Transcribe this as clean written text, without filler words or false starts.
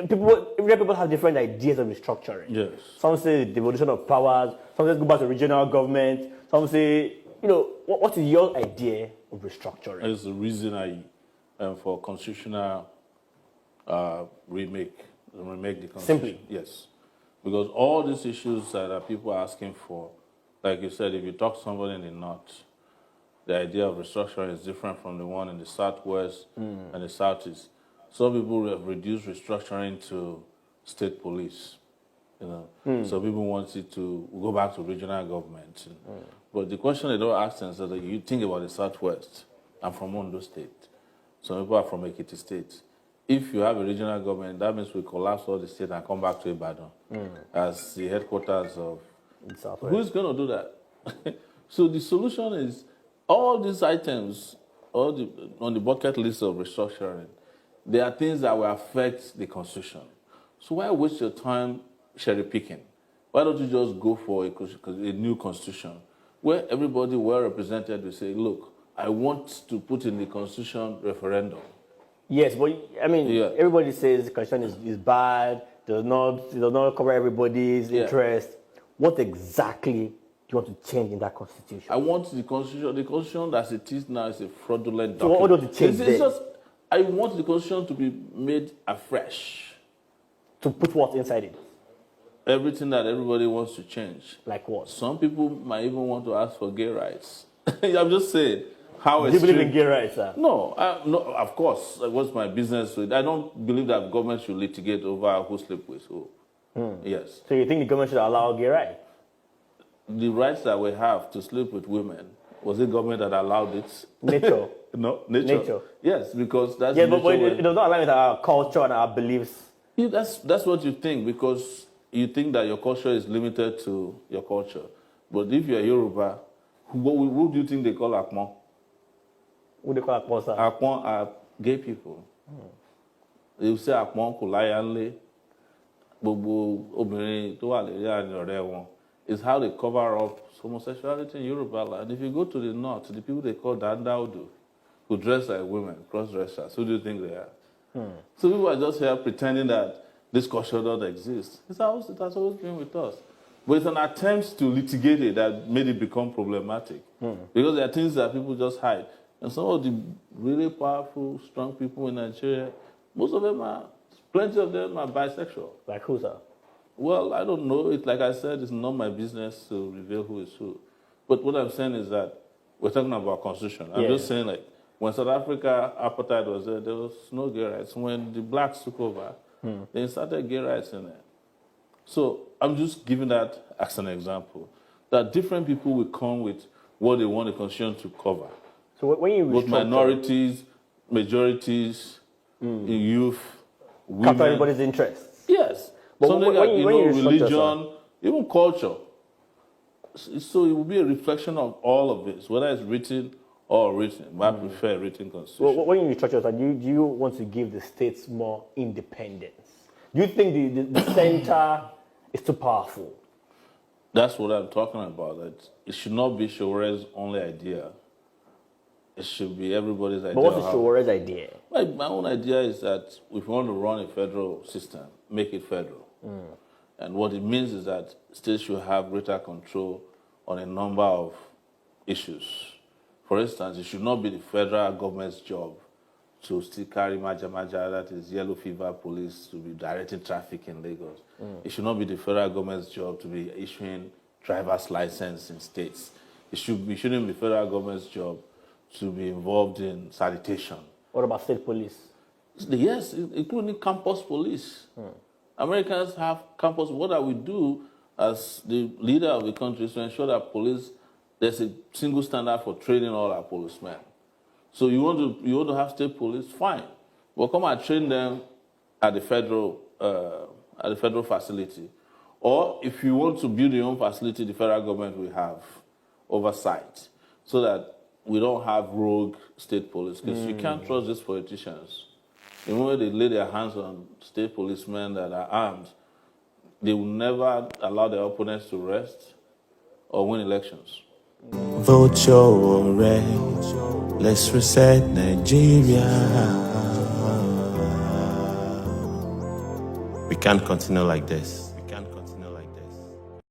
people have different ideas of restructuring. Yes. Some say the devolution of powers. Some say go back to regional government. Some say, what is your idea of restructuring? It's the reason for constitutional remake the constitution. Simply. Yes. Because all these issues that people are asking for, like you said, if you talk to somebody in the north, the idea of restructuring is different from the one in the southwest and the southeast. Some people have reduced restructuring to state police. So people want it to go back to regional government. But the question they don't ask them is that you think about the southwest. I'm from Ondo State. Some people are from Ekiti State. If you have a regional government, that means we collapse all the state and come back to Ibadan as the headquarters of. Who's going to do that? So the solution is all these items, on the bucket list of restructuring, there are things that will affect the constitution. So why waste your time cherry picking? Why don't you just go for a new constitution where everybody well represented will say, look, I want to put in the constitution referendum. Yes, but everybody says the constitution is bad, does not cover everybody's interest. What exactly do you want to change in that constitution? I want the constitution as it is now is a fraudulent document. So what do you change there? I want the constitution to be made afresh. To put what inside it? Everything that everybody wants to change. Like what? Some people might even want to ask for gay rights. I'm just saying. How do you believe in gay rights, sir? No, of course. What's my business with? I don't believe that government should litigate over who sleep with who. Yes. So you think the government should allow gay rights? The rights that we have to sleep with women, was it government that allowed it? Nature. No, nature. Yes, because that's but it does not align with our culture and our beliefs. Yeah, that's what you think, because you think that your culture is limited to your culture. But if you're Yoruba, who do you think they call Akmon? Who they call Akmon, sir? Akmon are gay people. They will say Akmon Kulayanle, Bobo Obìnrin tó wà lérí àní ọ̀rẹ́ wọn. It's how they cover up homosexuality in Yoruba land. If you go to the north, the people they call Dandaudu, who dress like women, cross-dressers, who do you think they are? So people are just here pretending that this culture doesn't exist. It has always been with us. But it's an attempt to litigate it that made it become problematic. Because there are things that people just hide. And some of the really powerful, strong people in Nigeria, plenty of them are bisexual. Like who, sir? Well, I don't know. Like I said, it's not my business to reveal who is who. But what I'm saying is that we're talking about constitution. I'm just saying, like, when South Africa, apartheid was there was no gay rights. When the blacks took over, they inserted gay rights in there. So I'm just giving that as an example. That different people will come with what they want the constitution to cover. So when you both minorities, majorities, youth, women. Capture everybody's interests. Yes. But something when you religion, even culture. So it will be a reflection of all of this, whether it's written or written. But I prefer written constitution. Well, when you restructure, do you want to give the states more independence? Do you think the center is too powerful? That's what I'm talking about. That it should not be Sowore's only idea. It should be everybody's idea. But what is Sowore's idea? My own idea is that if we want to run a federal system, make it federal. And what it means is that states should have greater control on a number of issues. For instance, it should not be the federal government's job to still carry Maja, that is yellow fever police, to be directing traffic in Lagos. It should not be the federal government's job to be issuing driver's license in states. It shouldn't be the federal government's job to be involved in sanitation. What about state police? Yes, including campus police. Americans have campus. What I will do as the leader of the country is to ensure that there's a single standard for training all our policemen. So you want to have state police, fine. We'll come and train them at the federal facility. Or if you want to build your own facility, the federal government will have oversight so that we don't have rogue state police, because you can't trust these politicians. The moment they lay their hands on state policemen that are armed, they will never allow their opponents to rest or win elections. Vote your red. Let's reset Nigeria. We can't continue like this.